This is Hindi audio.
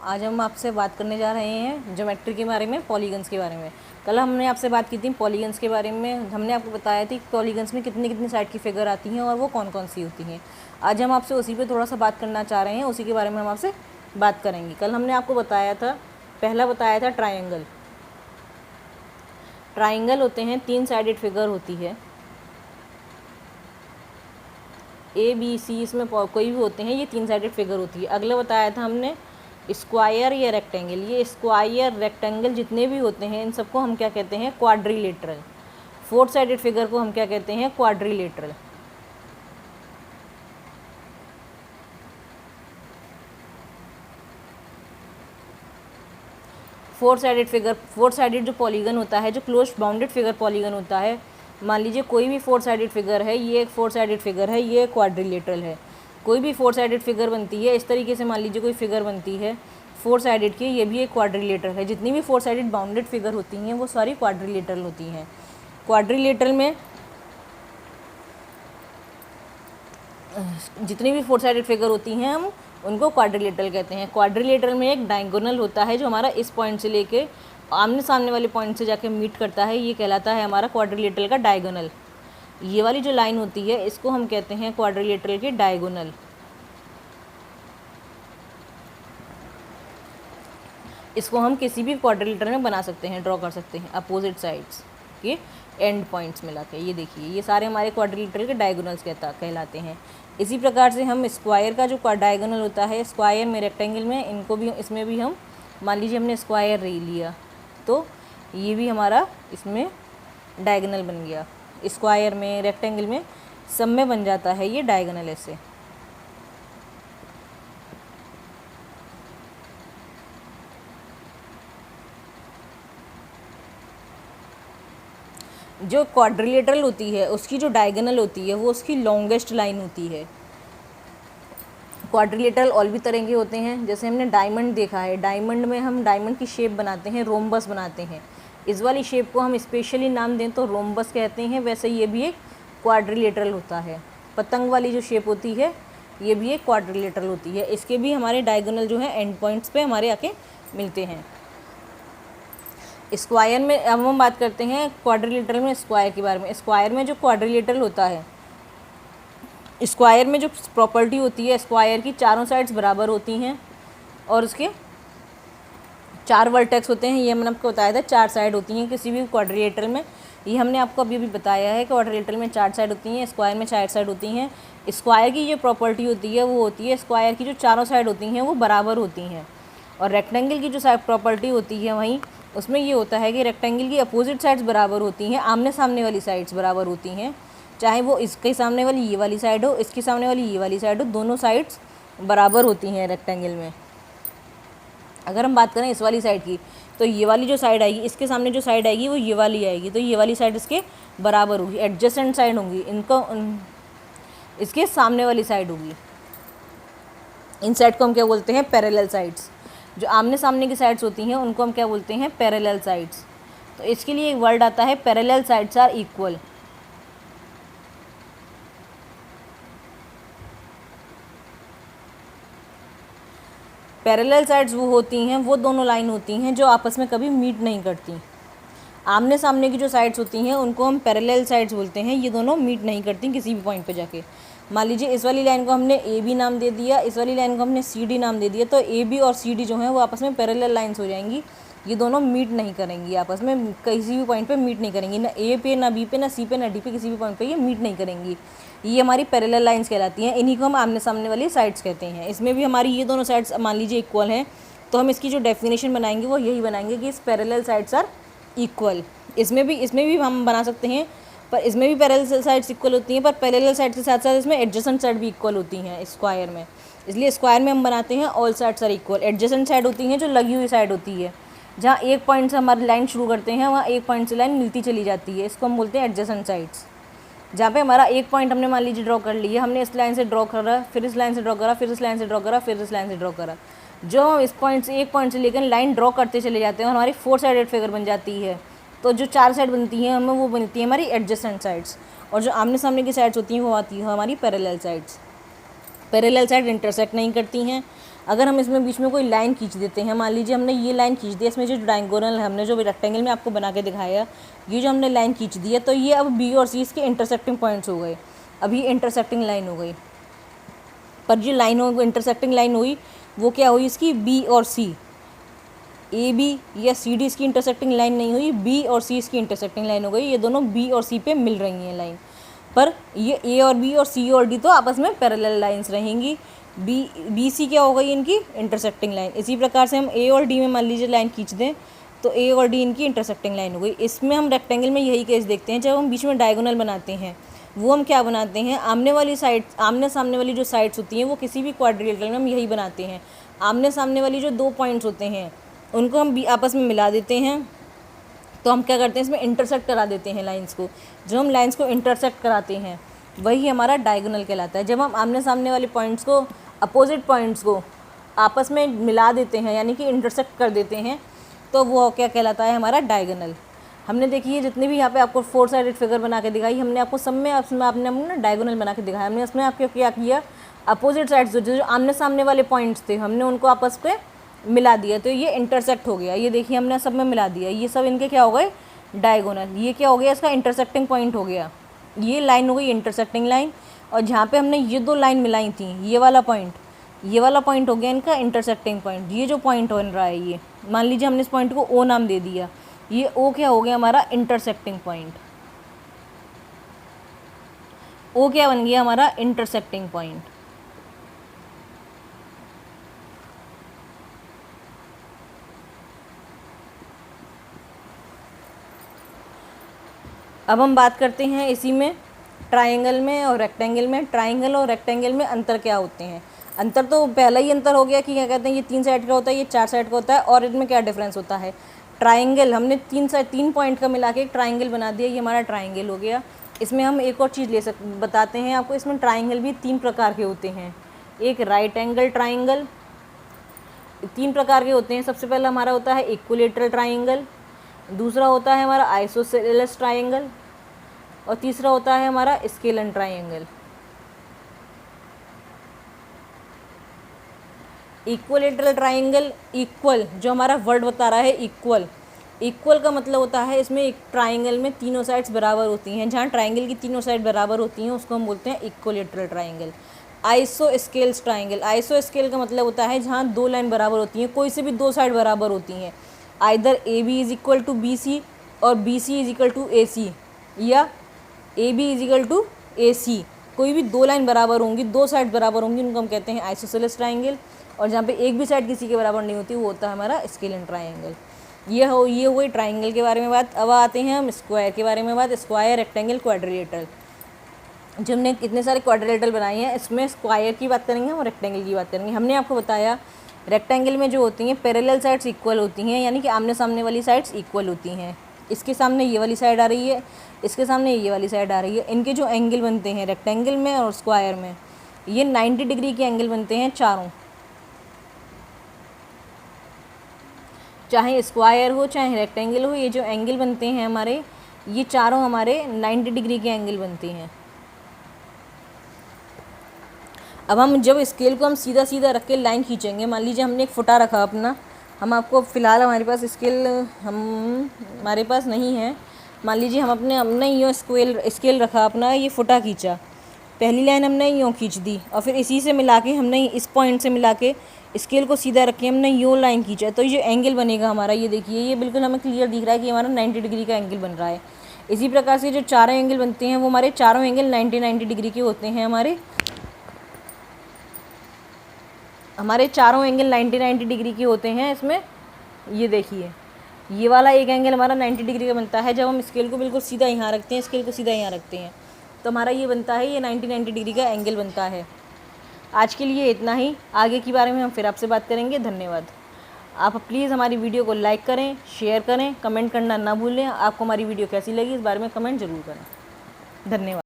आज हम आपसे बात करने जा रहे हैं ज्योमेट्री के बारे में, पॉलीगन्स के बारे में। कल हमने आपसे बात की थी पॉलीगन्स के बारे में। हमने आपको बताया थी कि पॉलीगन्स में कितनी कितनी साइड की फिगर आती हैं और वो कौन कौन सी होती हैं। आज हम आपसे उसी पे थोड़ा सा बात करना चाह रहे हैं, उसी के बारे में हम आपसे बात करेंगे। कल हमने आपको बताया था, पहला बताया था ट्राइंगल। ट्राइंगल होते हैं 3 साइडेड फिगर होती है, ए बी सी, इसमें कोई भी होते हैं, ये 3 साइडेड फिगर होती है। अगला बताया था हमने स्क्वायर या रेक्टेंगल। ये स्क्वायर रेक्टेंगल जितने भी होते हैं इन सबको हम क्या कहते हैं, क्वाड्रिलेटरल। 4 साइडेड फिगर को हम क्या कहते हैं, क्वाड्रिलेटरल। फोर साइडेड जो पॉलीगन होता है, जो क्लोज बाउंडेड फिगर पॉलीगन होता है, मान लीजिए कोई भी 4 साइडेड फिगर है, ये एक 4 साइडेड फिगर है, ये क्वाड्रिलेटरल है। कोई भी 4 साइडेड फिगर बनती है इस तरीके से, मान लीजिए कोई फिगर बनती है 4 साइडेड की, ये भी एक क्वाड्रिलेटरल है। जितनी भी 4 साइडेड बाउंडेड फिगर होती हैं वो सारी क्वाड्रिलेटरल होती हैं। क्वाड्रिलेटरल में जितनी भी 4 साइडेड फिगर होती हैं हम उनको क्वाड्रिलेटरल कहते हैं। क्वाड्रिलेटरल में एक डायगोनल होता है जो हमारा इस पॉइंट से लेके आमने सामने वाले पॉइंट से जाके मीट करता है, ये कहलाता है हमारा क्वाड्रिलेटरल का डायगोनल। ये वाली जो लाइन होती है इसको हम कहते हैं क्वाड्रिलेटरल की डायगोनल। इसको हम किसी भी क्वाड्रिलेटरल में बना सकते हैं, ड्रॉ कर सकते हैं अपोजिट साइड्स के एंड पॉइंट्स मिला के। ये देखिए, ये सारे हमारे क्वाड्रिलेटरल के डायगोनल्स कहलाते हैं। इसी प्रकार से हम स्क्वायर का जो डायगोनल होता है, स्क्वायर में, रेक्टेंगल में, इनको भी, इसमें भी हम, मान लीजिए हमने स्क्वायर लिया तो ये भी हमारा इसमें डायगोनल बन गया। स्क्वायर में, रेक्टेंगल में, सब में बन जाता है ये डायगोनल ऐसे। जो क्वाड्रिलेटरल होती है उसकी जो डायगोनल होती है वो उसकी लॉन्गेस्ट लाइन होती है। क्वाड्रिलेटरल और भी तरह के होते हैं, जैसे हमने डायमंड देखा है। डायमंड में हम डायमंड की शेप बनाते हैं, रोम्बस बनाते हैं। इस वाली शेप को हम स्पेशली नाम दें तो रोम्बस कहते हैं। वैसे ये भी एक क्वाड्रिलेटरल होता है। पतंग वाली जो शेप होती है ये भी एक क्वाड्रिलेटरल होती है। इसके भी हमारे डायगोनल जो है एंड पॉइंट्स पे हमारे आके मिलते हैं। स्क्वायर में अब हम बात करते हैं क्वाड्रिलेटरल में स्क्वायर के बारे में। स्क्वायर में जो क्वाड्रिलेटरल होता है, स्क्वायर में जो प्रॉपर्टी होती है, स्क्वायर की चारों साइड्स बराबर होती हैं और उसके 4 वर्टेक्स होते हैं। ये मैंने आपको बताया था, 4 साइड होती हैं किसी भी क्वाड्रिलेटरल में। ये हमने आपको अभी भी बताया है, क्वाड्रिलेटरल में 4 साइड होती हैं, स्क्वायर में 4 साइड होती हैं। स्क्वायर की जो प्रॉपर्टी होती है वो होती है, स्क्वायर की जो चारों साइड होती हैं वो बराबर होती हैं। और रेक्टेंगल की जो प्रॉपर्टी होती है वहीं उसमें ये होता है कि रेक्टेंगल की अपोजिट साइड्स बराबर होती हैं, आमने सामने वाली साइड्स बराबर होती हैं। चाहे वो इसके सामने वाली ये वाली साइड हो, इसके सामने वाली ये वाली साइड हो, दोनों साइड्स बराबर होती हैं रेक्टेंगल में। अगर हम बात करें इस वाली साइड की तो ये वाली जो साइड आएगी, इसके सामने जो साइड आएगी वो ये वाली आएगी, तो ये वाली साइड इसके बराबर होगी, एडजेसेंट साइड होंगी, इनको इसके सामने वाली साइड होगी। इन साइड को हम क्या बोलते हैं, पैरेलल साइड्स। जो आमने सामने की साइड्स होती हैं उनको हम क्या बोलते हैं, पैरेलल साइड्स। तो इसके लिए एक वर्ड आता है, parallel sides are equal. Parallel sides वो होती हैं, वो दोनों लाइन होती हैं जो आपस में कभी मीट नहीं करती। आमने सामने की जो साइड्स होती हैं उनको हम पैरेलल साइड्स बोलते हैं। ये दोनों मीट नहीं करती किसी भी पॉइंट पे जाके। मान लीजिए इस वाली लाइन को हमने ए बी नाम दे दिया, इस वाली लाइन को हमने सी डी नाम दे दिया, तो ए बी और सी डी जो हैं वो आपस में पैरेलल लाइन्स हो जाएंगी। ये दोनों मीट नहीं करेंगी आपस में, किसी भी पॉइंट पे मीट नहीं करेंगी, ना ए पे, ना बी पे, ना सी पे, ना डी पे, किसी भी पॉइंट पे ये मीट नहीं करेंगी। ये हमारी पैरेलल लाइन्स कहलाती हैं। इन्हीं को हम आमने सामने वाली साइड्स कहते हैं। इसमें भी हमारी ये दोनों साइड्स मान लीजिए इक्वल हैं, तो हम इसकी जो डेफिनेशन बनाएंगे वो यही बनाएंगे कि इस पैरेलल साइड्स आर इक्वल। इसमें भी हम बना सकते हैं, पर इसमें भी पैरेलल साइड्स इक्वल होती हैं, पर पैरेलल साइड के साथ साथ इसमें एडजेसेंट साइड भी इक्वल होती हैं स्क्वायर में। इसलिए स्क्वायर में हम बनाते हैं all sides are equal. Adjacent side होती हैं जो लगी हुई साइड होती है, जहाँ एक पॉइंट से हमारी लाइन शुरू करते हैं वहाँ एक पॉइंट से लाइन मिलती चली जाती है, इसको हम बोलते हैं एडजेसेंट साइड्स। जहाँ पे हमारा एक पॉइंट हमने मान लीजिए ड्रॉ कर लिया, हमने इस लाइन से ड्रॉ करा, फिर इस लाइन से ड्रॉ करा, फिर इस लाइन से ड्रॉ करा, फिर इस लाइन से ड्रॉ करा, जो हम इस पॉइंट से, एक पॉइंट से लेकर लाइन ड्रॉ करते चले जाते हैं और हमारी 4 साइडेड फिगर बन जाती है। तो जो 4 साइड बनती हैं हमें वो बनती है हमारी एडजेसेंट साइड्स, और जो आमने सामने की साइड्स होती हैं वो आती है हमारी parallel sides. Parallel side intersect नहीं करती हैं, अगर हम इसमें बीच में कोई लाइन खींच देते हैं, मान लीजिए हमने ये लाइन खींच दी, इसमें जो डायगोनल है, हमने जो रेक्टेंगल में आपको बना के दिखाया, ये जो हमने लाइन खींच दी है, तो ये अब बी और सी इसके इंटरसेक्टिंग पॉइंट्स हो गए। अब ये इंटरसेक्टिंग लाइन हो गई, पर जो लाइन हो इंटरसेक्टिंग लाइन हुई वो क्या हुई इसकी, बी और सी। ए बी या सी डी इसकी इंटरसेक्टिंग लाइन नहीं हुई, बी और सी इसकी इंटरसेक्टिंग लाइन हो गई। ये दोनों बी और सी पे मिल रही हैं लाइन, पर ये ए और बी और सी और डी तो आपस में पैरेलल लाइंस रहेंगी। बी सी क्या हो गई इनकी इंटरसेक्टिंग लाइन। इसी प्रकार से हम ए और डी में मान लीजिए लाइन खींच दें तो ए और डी इनकी इंटरसेक्टिंग लाइन हो गई। इसमें हम रेक्टेंगल में यही केस देखते हैं, जब हम बीच में डायगोनल बनाते हैं वो हम क्या बनाते हैं, आमने सामने वाली जो साइड्स होती हैं वो किसी भी क्वाड्रिलेटरल में हम यही बनाते हैं। आमने सामने वाली जो दो पॉइंट्स होते हैं उनको हम आपस में मिला देते हैं, तो हम क्या करते हैं इसमें इंटरसेक्ट करा देते हैं लाइंस को। जो हम लाइंस को इंटरसेक्ट कराते हैं वही हमारा डायगोनल कहलाता है। जब हम आमने सामने वाले पॉइंट्स को, अपोजिट पॉइंट्स को आपस में मिला देते हैं यानी कि इंटरसेक्ट कर देते हैं, तो वो क्या कहलाता है हमारा डायगोनल। हमने देखिए जितने भी यहाँ पे आपको 4 साइडेड फिगर बना के दिखाई, हमने आपको सब में आपने ना डायगोनल बना के दिखाया। हमने इसमें आपको क्या किया, अपोजिट साइड्स जो आमने सामने वाले पॉइंट्स थे हमने उनको आपस में मिला दिया, तो ये इंटरसेक्ट हो गया। ये देखिए हमने सब में मिला दिया, ये सब इनके क्या हो गए, डायगोनल। ये क्या हो गया, इसका इंटरसेक्टिंग पॉइंट हो गया। ये लाइन हो गई इंटरसेक्टिंग लाइन, और जहाँ पे हमने ये दो लाइन मिलाई थी, ये वाला पॉइंट हो गया इनका इंटरसेक्टिंग पॉइंट। ये जो पॉइंट बन रहा है, ये मान लीजिए हमने इस पॉइंट को ओ नाम दे दिया, ये ओ क्या हो गया हमारा इंटरसेक्टिंग पॉइंट। ओ क्या बन गया हमारा इंटरसेक्टिंग पॉइंट। अब हम बात करते हैं इसी में ट्रायंगल में और रेक्टेंगल में। ट्रायंगल और रेक्टेंगल में अंतर क्या होते हैं। अंतर तो पहला ही अंतर हो गया कि क्या कहते हैं, ये 3 साइड का होता है, ये 4 साइड का होता है, और इनमें क्या डिफरेंस होता है। ट्रायंगल हमने 3 पॉइंट का मिला के एक ट्रायंगल बना दिया, ये हमारा ट्रायंगल हो गया। इसमें हम एक और चीज़ बताते हैं आपको, इसमें ट्रायंगल भी 3 प्रकार के होते हैं। एक राइट एंगल ट्रायंगल, 3 प्रकार के होते हैं। सबसे पहला हमारा होता है इक्विलेटरल ट्रायंगल, दूसरा होता है हमारा आइसोसेलेस ट्रायंगल, और तीसरा होता है हमारा scalene triangle. Equilateral triangle, equal जो हमारा वर्ड बता रहा है इक्वल का मतलब होता है इसमें एक ट्रायंगल में तीनों साइड्स बराबर होती हैं। जहाँ ट्रायंगल की तीनों साइड बराबर होती हैं उसको हम बोलते हैं इक्विलेटरल ट्रायंगल। आइसोस्केल्स ट्रायंगल, आइसोस्केल का मतलब होता है जहाँ 2 लाइन बराबर होती हैं, कोई से भी 2 साइड बराबर होती हैं। Either A B is equal to B C और B C is equal to A C, या A B is equal to A C. कोई भी 2 लाइन बराबर होंगी, 2 साइड बराबर होंगी, उनको हम कहते हैं आइसोसेलेस ट्रायंगल। और जहाँ पे एक भी साइड किसी के बराबर नहीं होती वो होता है हमारा स्केलन ट्रायंगल। ये हो गई ट्रायंगल के बारे में बात। अब आते हैं हम स्क्वायर के बारे में बात। Square, rectangle, quadrilateral. जो हमने कितने सारे क्वाड्रिलेटरल बनाए हैं, इसमें स्क्वायर की बात करेंगे और रेक्टेंगल की बात करेंगे। हमने आपको बताया रेक्टेंगल में जो होती हैं पैरेलल साइड्स इक्वल होती हैं, यानी कि आमने सामने वाली साइड्स इक्वल होती हैं। इसके सामने ये वाली साइड आ रही है, इसके सामने ये वाली साइड आ रही है। इनके जो एंगल बनते हैं रेक्टेंगल में और स्क्वायर में, ये 90 डिग्री के एंगल बनते हैं चारों, चाहे स्क्वायर हो चाहे रेक्टेंगल हो। ये जो एंगल बनते हैं हमारे, ये चारों हमारे 90 डिग्री के एंगल बनते हैं। अब हम जब स्केल को हम सीधा सीधा रख के लाइन खींचेंगे, मान लीजिए हमने एक फुटा रखा अपना, हम आपको फ़िलहाल हमारे पास स्केल हमारे पास नहीं है। मान लीजिए हमने यूँ स्केल रखा अपना, ये फुटा खींचा, पहली लाइन हमने यूँ खींच दी, और फिर इसी से मिला के हमने इस पॉइंट से मिला के स्केल को सीधा रख के हमने यूँ लाइन खींचा, तो ये एंगल बनेगा हमारा। ये देखिए, ये बिल्कुल हमें क्लियर दिख रहा है कि हमारा 90 डिग्री का एंगल बन रहा है। इसी प्रकार से जो चारों एंगल बनते हैं वो हमारे चारों एंगल 90 डिग्री के होते हैं। हमारे चारों एंगल 90 डिग्री के होते हैं। इसमें ये देखिए, ये वाला एक एंगल हमारा 90 डिग्री का बनता है। जब हम स्केल को बिल्कुल सीधा यहाँ रखते हैं, स्केल को सीधा यहाँ रखते हैं, तो हमारा ये बनता है, ये 90 डिग्री का एंगल बनता है। आज के लिए इतना ही, आगे के बारे में हम फिर आपसे बात करेंगे। धन्यवाद। आप प्लीज़ हमारी वीडियो को लाइक करें, शेयर करें, कमेंट करना ना भूलें। आपको हमारी वीडियो कैसी लगी इस बारे में कमेंट ज़रूर करें। धन्यवाद।